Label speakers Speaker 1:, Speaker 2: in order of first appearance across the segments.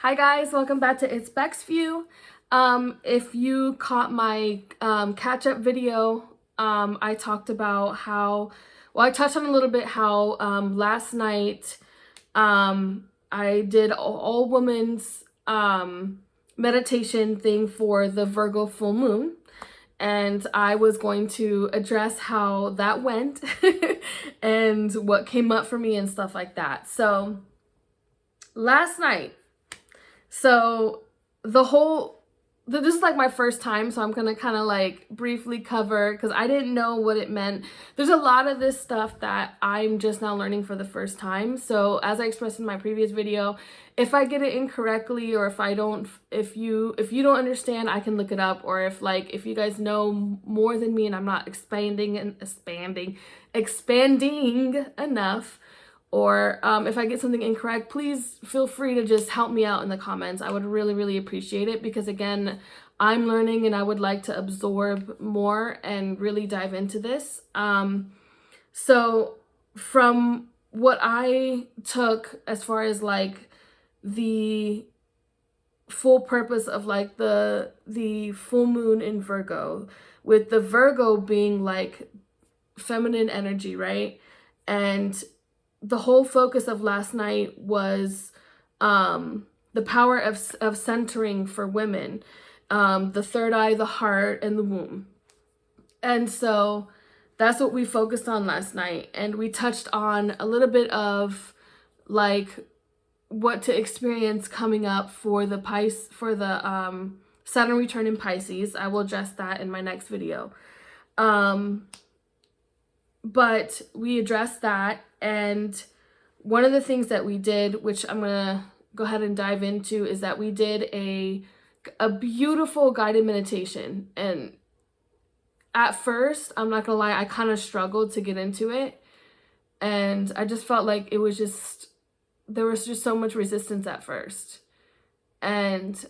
Speaker 1: Hi guys, welcome back to It's Beck's View. If you caught my catch-up video, I talked about how, I touched on a little bit how last night I did all women's meditation thing for the Virgo full moon. And I was going to address how that went and what came up for me and stuff like that. So last night, this is like my first time, so I'm gonna kind of like briefly cover because I didn't know what it meant. There's a lot of this stuff that I'm just now learning for the first time. So as I expressed in my previous video, if I get it incorrectly or if you don't understand, I can look it up. Or if you guys know more than me and I'm not expanding enough, or if I get something incorrect, please feel free to just help me out in the comments. I would really, really appreciate it because, again, I'm learning and I would like to absorb more and really dive into this. So from what I took as far as like the full purpose of like the full moon in Virgo, with the Virgo being like feminine energy, right? And the whole focus of last night was the power of centering for women, the third eye, the heart, and the womb. And so that's what we focused on last night. And we touched on a little bit of like what to experience coming up for the Saturn Return in Pisces. I will address that in my next video. But we addressed that, and one of the things that we did, which I'm gonna go ahead and dive into, is that we did a beautiful guided meditation. And at first, I'm not gonna lie, I kind of struggled to get into it, and I just felt like there was just so much resistance at first. And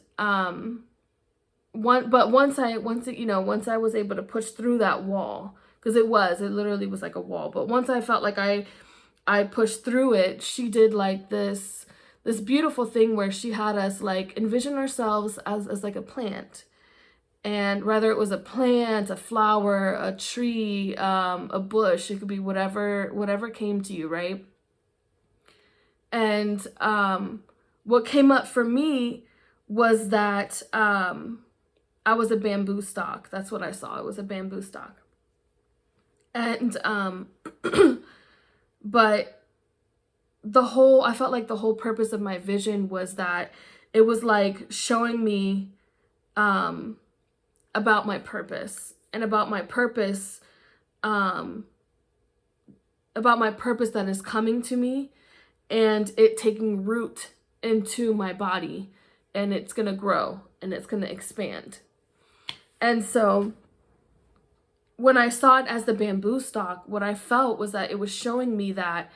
Speaker 1: once I was able to push through that wall, because it literally was like a wall. But once I felt like I pushed through it, she did like this beautiful thing where she had us like envision ourselves as like a plant. And whether it was a plant, a flower, a tree, a bush, it could be whatever came to you, right? And what came up for me was that I was a bamboo stalk. That's what I saw. It was a bamboo stalk. And but I felt like the whole purpose of my vision was that it was like showing me about my purpose, and about my purpose that is coming to me, and it taking root into my body, and it's gonna grow and it's gonna expand. And so when I saw it as the bamboo stalk, what I felt was that it was showing me that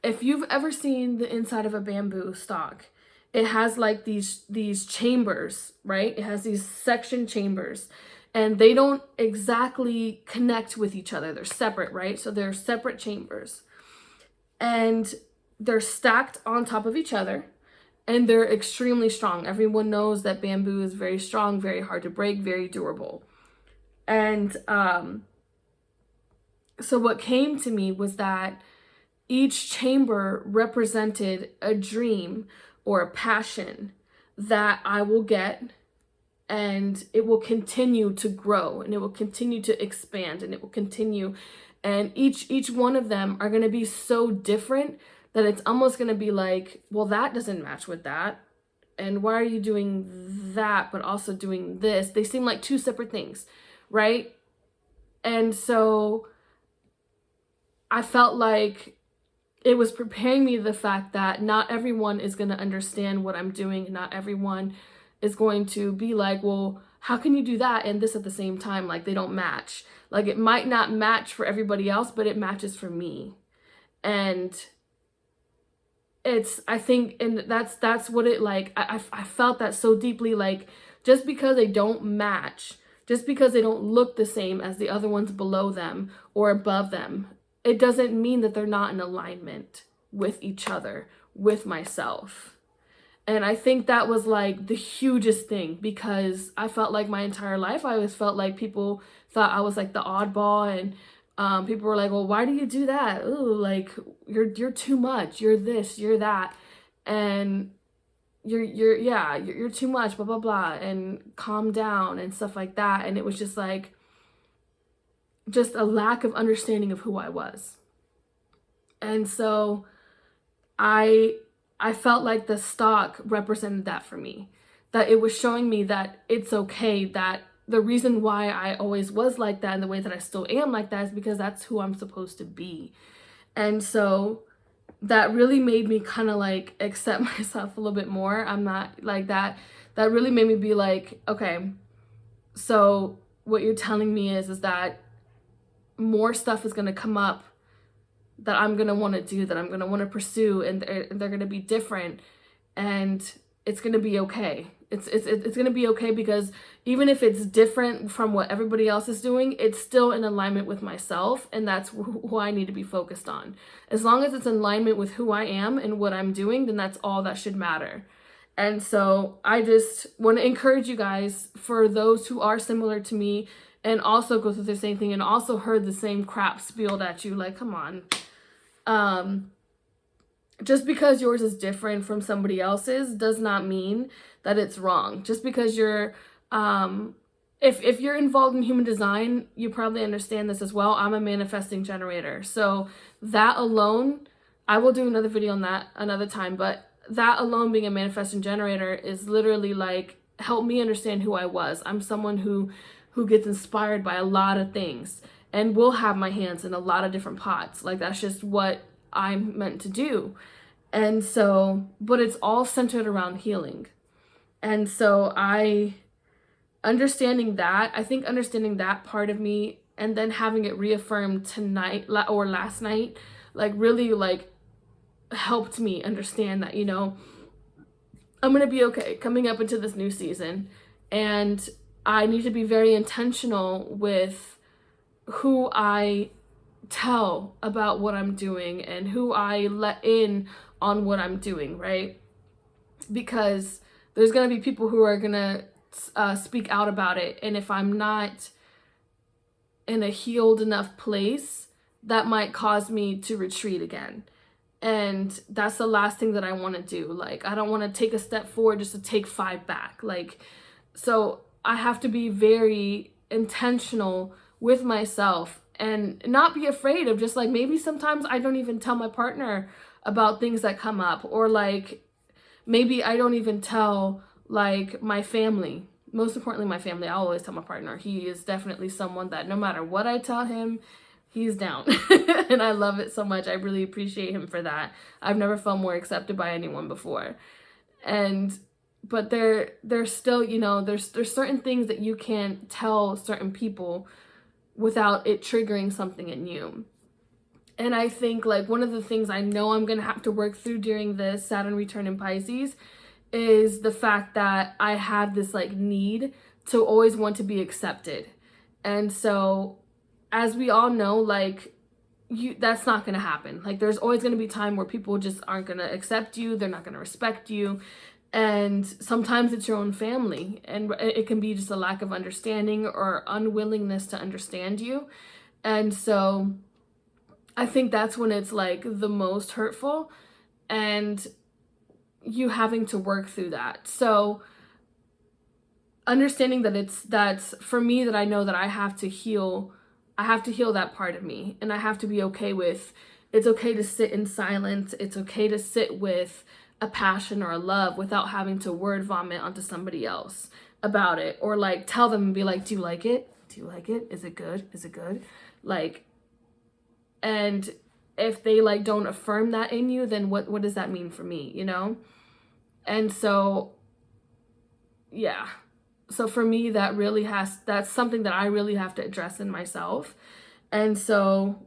Speaker 1: if you've ever seen the inside of a bamboo stalk, it has like these chambers, right? It has these section chambers, and they don't exactly connect with each other. They're separate, right? So they're separate chambers, and they're stacked on top of each other, and they're extremely strong. Everyone knows that bamboo is very strong, very hard to break, very durable. And so what came to me was that each chamber represented a dream or a passion that I will get, and it will continue to grow, and it will continue to expand, and it will continue. And each one of them are going to be so different that it's almost going to be like, well, that doesn't match with that. And why are you doing that, but also doing this? They seem like two separate things, right? And so I felt like it was preparing me the fact that not everyone is going to understand what I'm doing. Not everyone is going to be like, well, how can you do that and this at the same time? Like, they don't match. Like, it might not match for everybody else, but it matches for me. And I think, and that's what it, like, I felt that so deeply. Like, just because they don't match, just because they don't look the same as the other ones below them or above them, it doesn't mean that they're not in alignment with each other, with myself. And I think that was like the hugest thing, because I felt like my entire life, I always felt like people thought I was like the oddball, and people were like, well, why do you do that? Ooh, like you're too much. You're this, you're that. And you're too much, blah, blah, blah, and calm down and stuff like that. And it was just like, just a lack of understanding of who I was. And so I felt like the stock represented that for me, that it was showing me that it's okay, that the reason why I always was like that and the way that I still am like that is because that's who I'm supposed to be. And so that really made me kind of like accept myself a little bit more. I'm not like that. That really made me be like, okay, so what you're telling me is that more stuff is going to come up that I'm going to want to do, that I'm going to want to pursue, and they're going to be different, and it's going to be okay. It's going to be okay, because even if it's different from what everybody else is doing, it's still in alignment with myself, and that's who I need to be focused on. As long as it's in alignment with who I am and what I'm doing, then that's all that should matter. And so I just want to encourage you guys, for those who are similar to me and also go through the same thing and also heard the same crap spewed at you, like, come on. Just because yours is different from somebody else's does not mean that it's wrong. Just because you're, if you're involved in human design, you probably understand this as well. I'm a manifesting generator. So that alone, I will do another video on that another time, but that alone, being a manifesting generator, is literally like, help me understand who I was. I'm someone who gets inspired by a lot of things and will have my hands in a lot of different pots. Like, that's just what I'm meant to do. And so, but it's all centered around healing. And so I think understanding that part of me, and then having it reaffirmed tonight or last night, like really like helped me understand that, you know, I'm going to be okay coming up into this new season. And I need to be very intentional with who I tell about what I'm doing and who I let in on what I'm doing, right? Because there's going to be people who are going to speak out about it. And if I'm not in a healed enough place, that might cause me to retreat again. And that's the last thing that I want to do. Like, I don't want to take a step forward just to take 5 back. Like, so I have to be very intentional with myself and not be afraid of just like, maybe sometimes I don't even tell my partner about things that come up, or like maybe I don't even tell like my family. Most importantly, my family. I always tell my partner. He is definitely someone that no matter what I tell him, he's down. And I love it so much. I really appreciate him for that. I've never felt more accepted by anyone before. But there's still, you know, there's certain things that you can't tell certain people without it triggering something in you. And I think like one of the things I know I'm going to have to work through during this Saturn return in Pisces is the fact that I have this like need to always want to be accepted. And so as we all know, like that's not going to happen. Like there's always going to be time where people just aren't going to accept you. They're not going to respect you. And sometimes it's your own family, and it can be just a lack of understanding or unwillingness to understand you. And so I think that's when it's like the most hurtful, and you having to work through that. So understanding that that's for me, that I know that I have to heal that part of me, and I have to be okay with, it's okay to sit in silence. It's okay to sit with a passion or a love without having to word vomit onto somebody else about it, or like tell them and be like, do you like it? Do you like it? Is it good? Is it good? Like, and if they like don't affirm that in you, then what does that mean for me, you know? And so, yeah. So for me, that's something that I really have to address in myself. And so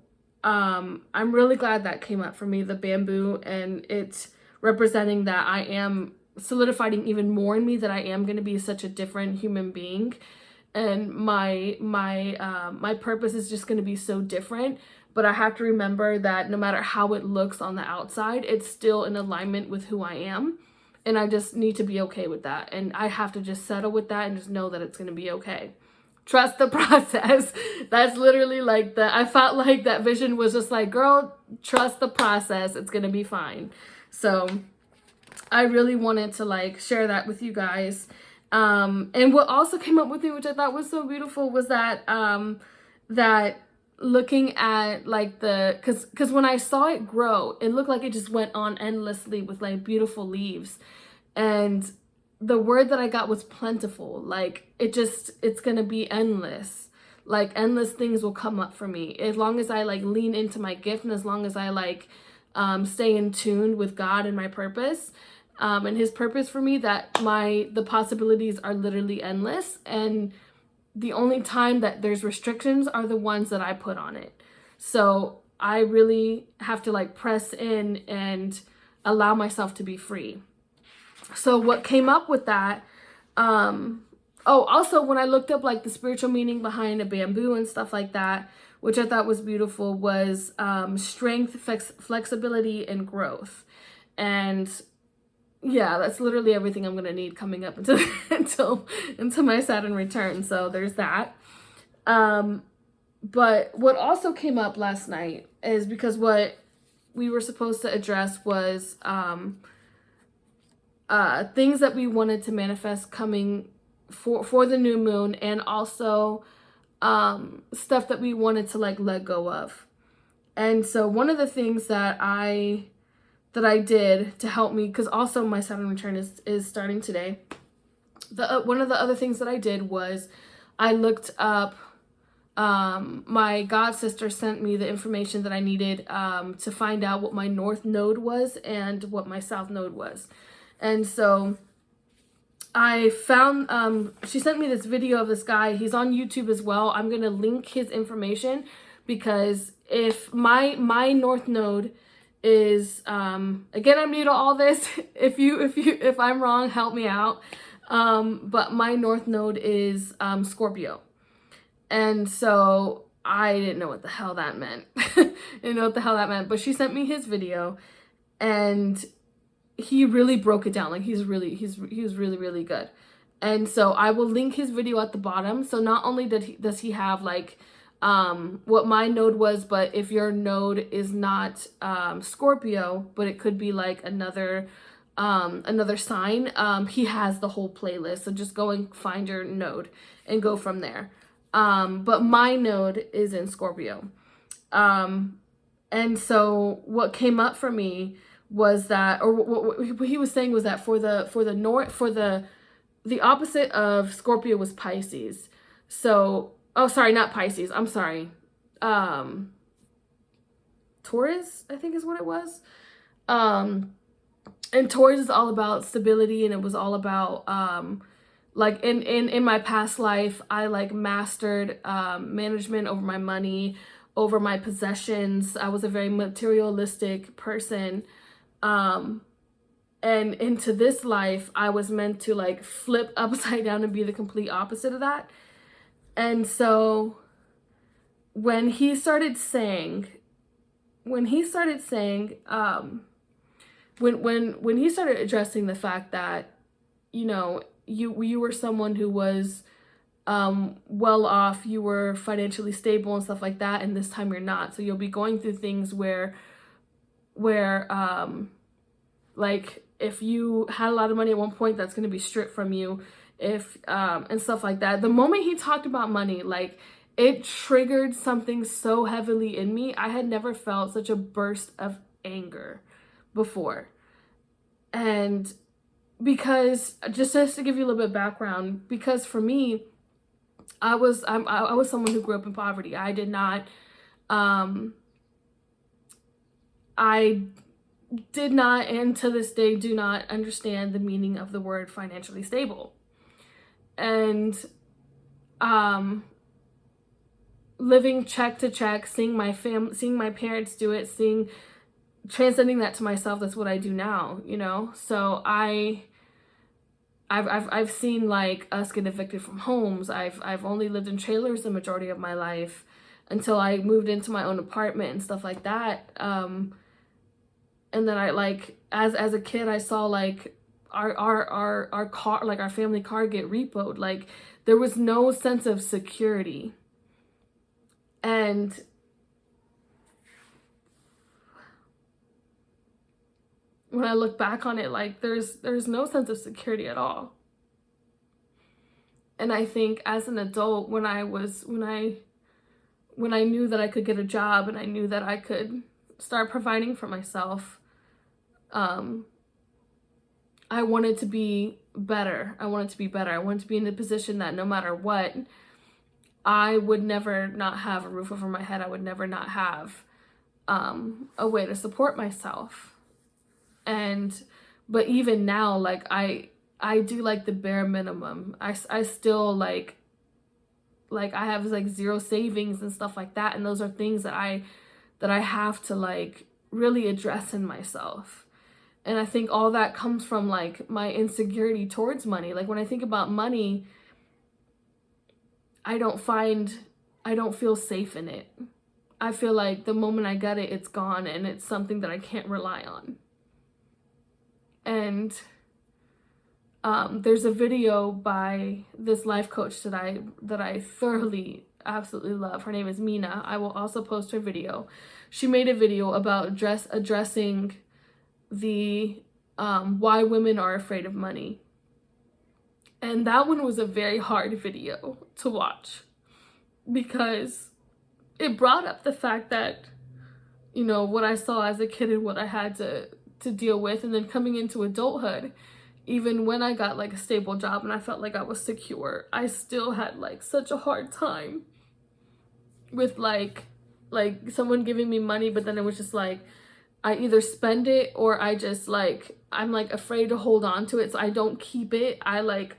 Speaker 1: I'm really glad that came up for me, the bamboo, and it's representing that I am solidifying even more in me that I am going to be such a different human being, and my purpose is just going to be so different. But I have to remember that no matter how it looks on the outside, it's still in alignment with who I am. And I just need to be okay with that. And I have to just settle with that and just know that it's going to be okay. Trust the process. That's literally like I felt like that vision was just like, girl, trust the process. It's going to be fine. So I really wanted to like share that with you guys. And what also came up with me, which I thought was so beautiful, was that, that looking at like cause when I saw it grow, it looked like it just went on endlessly with like beautiful leaves. And the word that I got was plentiful. Like it's gonna be endless. Like endless things will come up for me as long as I like lean into my gift, and as long as I like stay in tune with God and my purpose, and his purpose for me, that the possibilities are literally endless. And the only time that there's restrictions are the ones that I put on it. So I really have to like press in and allow myself to be free. So what came up with that, also when I looked up like the spiritual meaning behind a bamboo and stuff like that, which I thought was beautiful, was strength, flexibility, and growth. And yeah, that's literally everything I'm gonna need coming up until my Saturn return. So there's that. But what also came up last night is because what we were supposed to address was things that we wanted to manifest coming for the new moon, and also stuff that we wanted to like let go of. And so one of the things that I did to help me, because also my Saturn return is starting today. One of the other things that I did was I looked up, my god sister sent me the information that I needed to find out what my north node was and what my south node was. And so I found, she sent me this video of this guy. He's on YouTube as well. I'm going to link his information, because if my north node is, again, I'm new to all this. If I'm wrong, help me out. But my north node is, Scorpio. And so I didn't know what the hell that meant. But she sent me his video, and he really broke it down. Like he was really, really good. And so I will link his video at the bottom. So not only does he have like what my node was, but if your node is not Scorpio, but it could be like another sign, he has the whole playlist. So just go and find your node and go from there. But my node is in Scorpio. And so what came up for me was that, or what he was saying was that the opposite of Scorpio was Pisces. So, oh, sorry, not Pisces. I'm sorry. Taurus, I think is what it was. And Taurus is all about stability, and it was all about, like in my past life, I like mastered management over my money, over my possessions. I was a very materialistic person. And into this life, I was meant to like flip upside down and be the complete opposite of that. And so when he started saying, when he started addressing the fact that, you know, you were someone who was well off, you were financially stable and stuff like that, and this time you're not. So you'll be going through things where like if you had a lot of money at one point, that's going to be stripped from you, if and stuff like that. The moment he talked about money, like it triggered something so heavily in me. I had never felt such a burst of anger before. And because just to give you a little bit of background, because for me, I was someone who grew up in poverty. I did not and to this day do not understand the meaning of the word financially stable. And living check to check, seeing my parents do it, transcending that to myself, that's what I do now, you know? So I've seen like us get evicted from homes. I've only lived in trailers the majority of my life until I moved into my own apartment and stuff like that. And then I like, as a kid, I saw like our car, like our family car, get repoed. Like there was no sense of security. And when I look back on it, like there's no sense of security at all. And I think as an adult, when I knew that I could get a job and I knew that I could start providing for myself, I wanted to be better. I wanted to be in a position that no matter what, I would never not have a roof over my head. I would never not have a way to support myself. But even now, like I do like the bare minimum. I still like I have like zero savings and stuff like that. And those are things that I have to like really address in myself. And I think all that comes from like my insecurity towards money. Like when I think about money, I don't feel safe in it. I feel like the moment I get it, it's gone and it's something that I can't rely on. And there's a video by this life coach that I thoroughly, absolutely love. Her name is Mina. I will also post her video. She made a video about addressing the why women are afraid of money. And that one was a very hard video to watch because it brought up the fact that, you know, what I saw as a kid and what I had to deal with. And then coming into adulthood, even when I got like a stable job and I felt like I was secure, I still had like such a hard time with like someone giving me money, but then it was just like, I either spend it or I just like, I'm like afraid to hold on to it, so I don't keep it. I like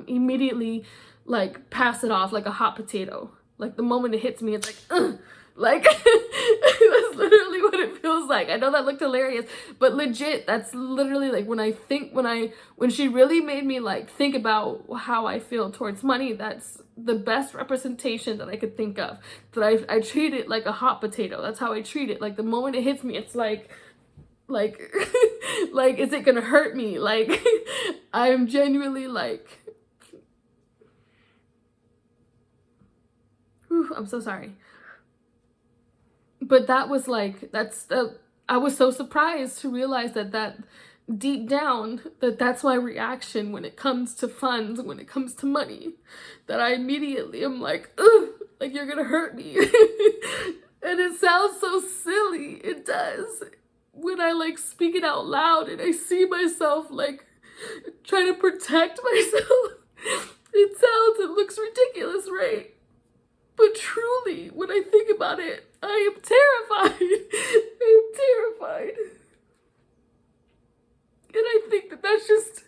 Speaker 1: immediately like pass it off like a hot potato. Like the moment it hits me, it's like, ugh. Like that's literally what it feels like. I know that looked hilarious, but legit, that's literally like when she really made me like think about how I feel towards money. That's the best representation that I could think of. That I treat it like a hot potato. That's how I treat it. Like the moment it hits me, it's like like is it gonna hurt me? Like I'm genuinely like, whew, I'm so sorry. But that was like, I was so surprised to realize that deep down, that's my reaction when it comes to funds, when it comes to money, that I immediately am like, ugh, like you're gonna hurt me. And it sounds so silly, it does, when I like speak it out loud and I see myself like trying to protect myself. It looks ridiculous, right? But truly, when I think about it, I am terrified. I am terrified. And I think that's just,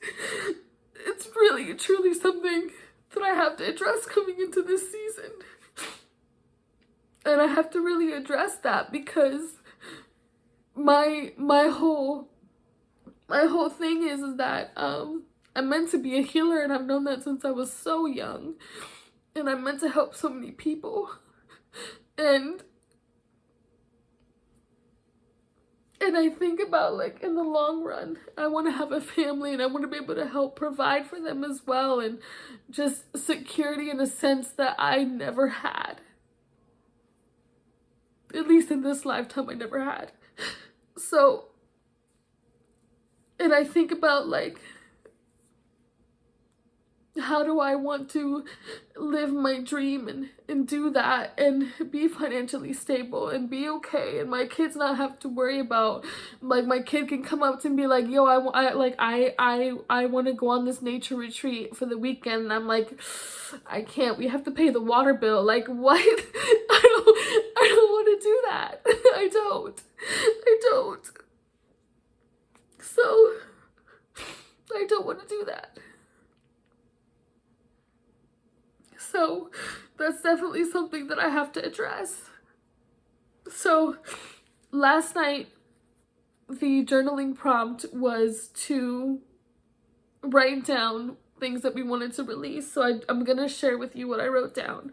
Speaker 1: it's really, truly something that I have to address coming into this season. And I have to really address that because my whole thing is that I'm meant to be a healer, and I've known that since I was so young. And I'm meant to help so many people. And I think about like in the long run, I want to have a family and I want to be able to help provide for them as well. And just security in a sense that I never had. At least in this lifetime, I never had. So, and I think about like, how do I want to live my dream and do that and be financially stable and be okay, and my kids not have to worry about, like, my kid can come up to me and be like, yo, I want to go on this nature retreat for the weekend, and I'm like, I can't, we have to pay the water bill. Like, what? I don't want to do that. I don't. So I don't want to do that. So that's definitely something that I have to address. So last night, the journaling prompt was to write down things that we wanted to release. So I'm going to share with you what I wrote down.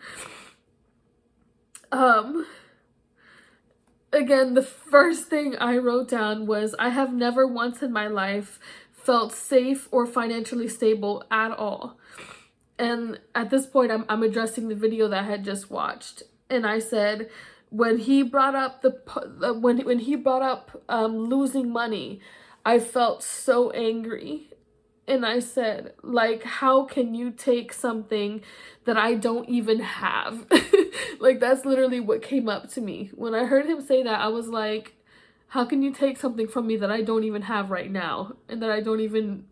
Speaker 1: Again, the first thing I wrote down was, I have never once in my life felt safe or financially stable at all. And at this point, I'm addressing the video that I had just watched, and I said, when he brought up when he brought up losing money, I felt so angry. And I said, like, how can you take something that I don't even have? Like, that's literally what came up to me. When I heard him say that, I was like, how can you take something from me that I don't even have right now? And that I don't even,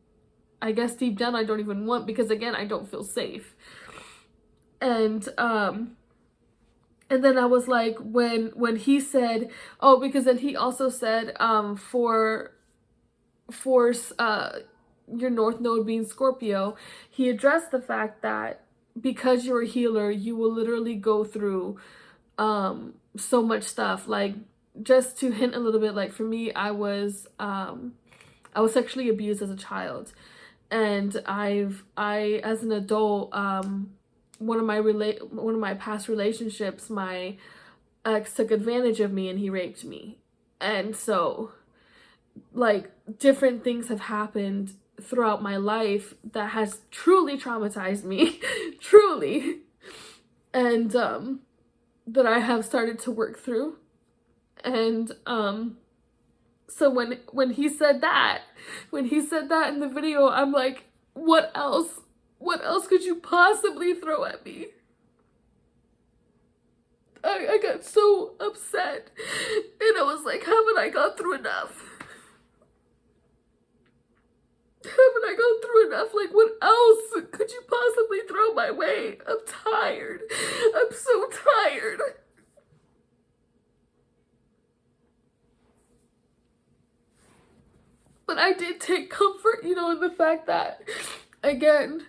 Speaker 1: I guess deep down, I don't even want, because again, I don't feel safe. And then I was like, when he said, oh, because then he also said, for your North Node being Scorpio, he addressed the fact that because you're a healer, you will literally go through so much stuff. Like, just to hint a little bit, like for me, I was sexually abused as a child, and I as an adult, one of my past relationships, my ex took advantage of me and he raped me. And so, like, different things have happened throughout my life that has truly traumatized me, truly, and that I have started to work through. And so when he said that in the video, I'm like, what else could you possibly throw at me? I got so upset, and I was like, haven't I gone through enough? Haven't I gone through enough? Like, what else could you possibly throw my way? I'm tired. I'm so tired. But I did take comfort, in the fact that, again,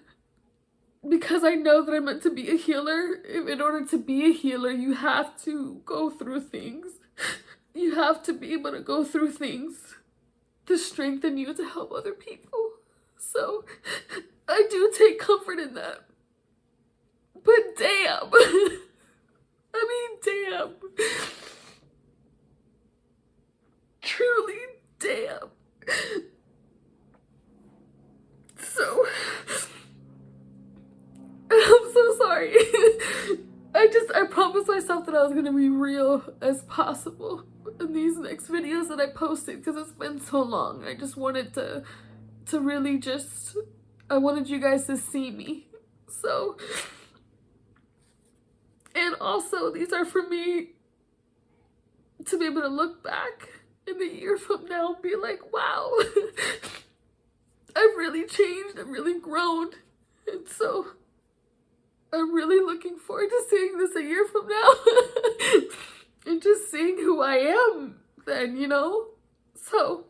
Speaker 1: because I know that I'm meant to be a healer, in order to be a healer, you have to go through things. You have to be able to go through things to strengthen you to help other people. So I do take comfort in that. But damn. Damn. Truly, damn. So, I'm so sorry. I promised myself that I was gonna be real as possible in these next videos that I posted, because it's been so long. I just wanted to really I wanted you guys to see me. So, and also these are for me to be able to look back in a year from now and be like, wow, I've really changed, I've really grown. And so I'm really looking forward to seeing this a year from now and just seeing who I am then, So,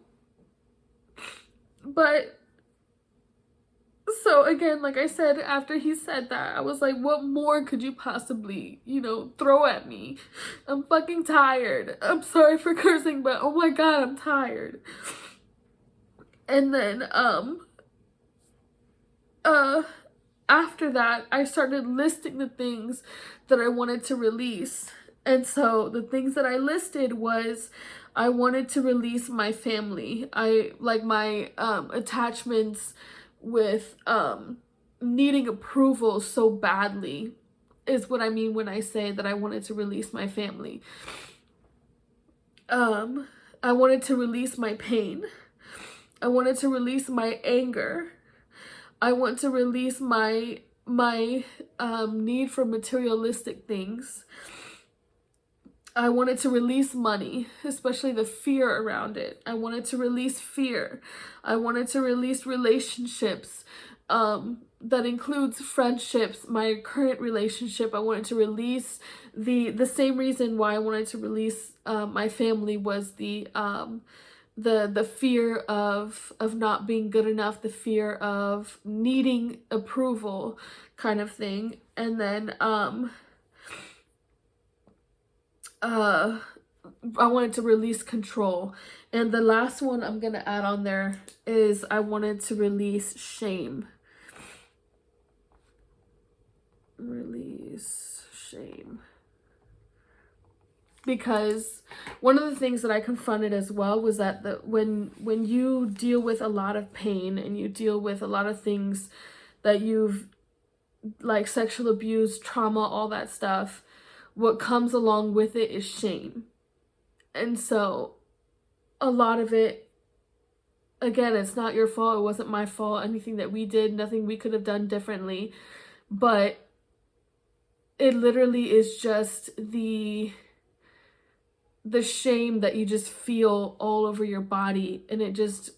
Speaker 1: so again, like I said, after he said that, I was like, what more could you possibly, throw at me? I'm fucking tired. I'm sorry for cursing, but oh my God, I'm tired. And then, after that, I started listing the things that I wanted to release. And so the things that I listed was, I wanted to release my family. I like my attachments with needing approval so badly is what I mean when I say that I wanted to release my family. I wanted to release my pain. I wanted to release my anger. I want to release my need for materialistic things. I wanted to release money, especially the fear around it. I wanted to release fear. I wanted to release relationships, that includes friendships, my current relationship. I wanted to release the same reason why I wanted to release my family was the fear of not being good enough, the fear of needing approval kind of thing. And then I wanted to release control. And the last one I'm gonna add on there is I wanted to release shame. Release shame. because one of the things that I confronted as well was that when you deal with a lot of pain and you deal with a lot of things that you've, like sexual abuse, trauma, all that stuff, what comes along with it is shame. And so a lot of it, again, it's not your fault, it wasn't my fault, anything that we did, nothing we could have done differently, but it literally is just the shame that you just feel all over your body, and it just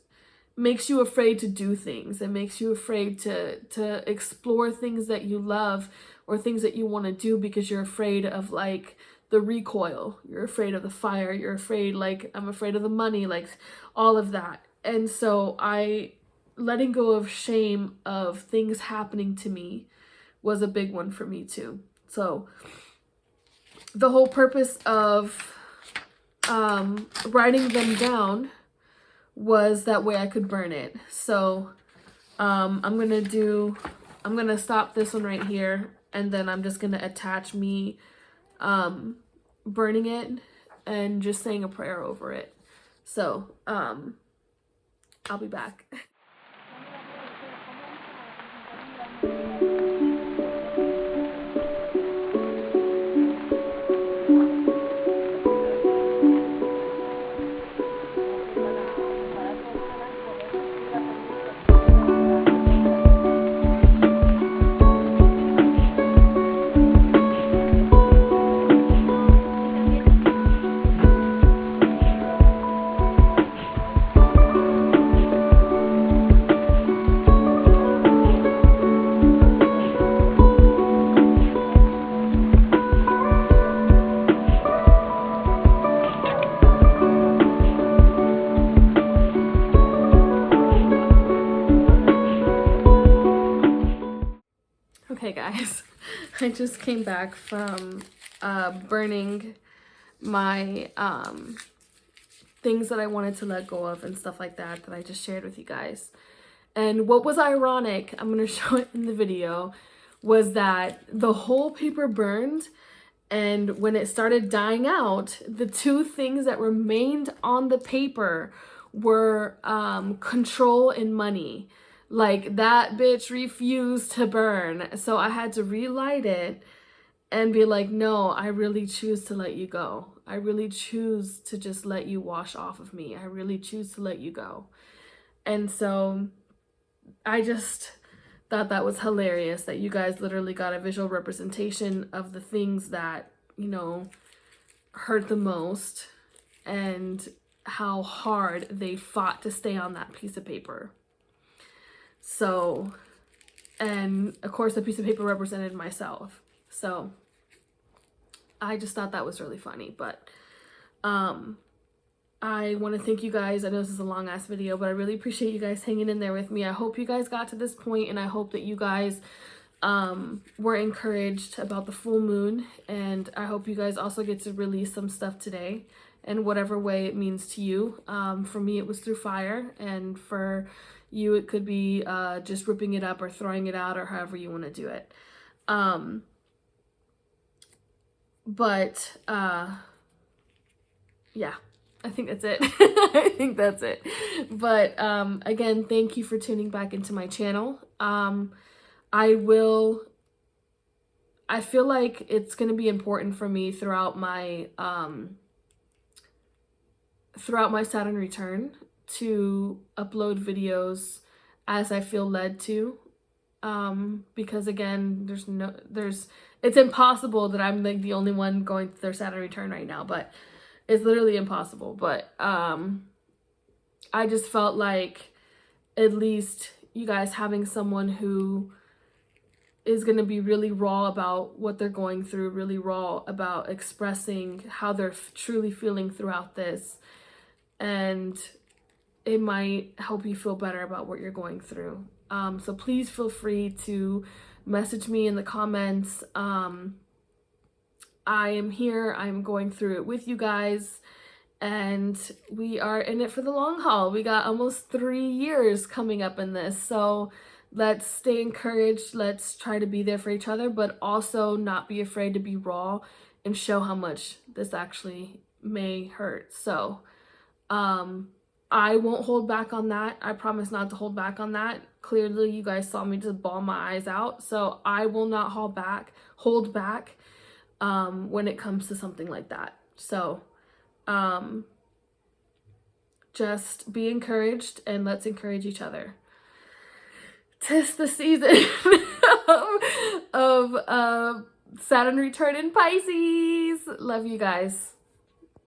Speaker 1: makes you afraid to do things. It makes you afraid to explore things that you love or things that you want to do, because you're afraid of like the recoil, you're afraid of the fire, you're afraid, like I'm afraid of the money, like all of that. And so letting go of shame of things happening to me was a big one for me too. So the whole purpose of writing them down was that way I could burn it. So I'm gonna stop this one right here, and then I'm just gonna attach me burning it and just saying a prayer over it. So I'll be back. Okay guys, I just came back from burning my things that I wanted to let go of and stuff like that I just shared with you guys. And what was ironic, I'm going to show it in the video, was that the whole paper burned, and when it started dying out, the two things that remained on the paper were control and money. Like, that bitch refused to burn. So I had to relight it and be like, no, I really choose to let you go. I really choose to just let you wash off of me. I really choose to let you go. And so I just thought that was hilarious that you guys literally got a visual representation of the things that, you know, hurt the most and how hard they fought to stay on that piece of paper. So, and of course the piece of paper represented myself. So I just thought that was really funny. But I want to thank you guys. I know this is a long ass video, but I really appreciate you guys hanging in there with me. I hope you guys got to this point, and I hope that you guys were encouraged about the full moon, and I hope you guys also get to release some stuff today in whatever way it means to you. For me, it was through fire, and for you, it could be just ripping it up or throwing it out, or however you want to do it. Yeah, I think that's it. I think that's it. But again, thank you for tuning back into my channel. I feel like it's going to be important for me throughout my Saturn return to upload videos as I feel led to, because again, it's impossible that I'm like the only one going through their Saturn return right now, but it's literally impossible. But I just felt like at least you guys having someone who is going to be really raw about what they're going through, really raw about expressing how they're truly feeling throughout this, and it might help you feel better about what you're going through. So please feel free to message me in the comments. I am here. I'm going through it with you guys, and we are in it for the long haul. We got almost 3 years coming up in this, so let's stay encouraged. Let's try to be there for each other, but also not be afraid to be raw and show how much this actually may hurt. So I won't hold back on that. I promise not to hold back on that. Clearly you guys saw me just bawl my eyes out, so I will not hold back when it comes to something like that. So just be encouraged, and let's encourage each other. 'Tis the season of Saturn return in Pisces. Love you guys.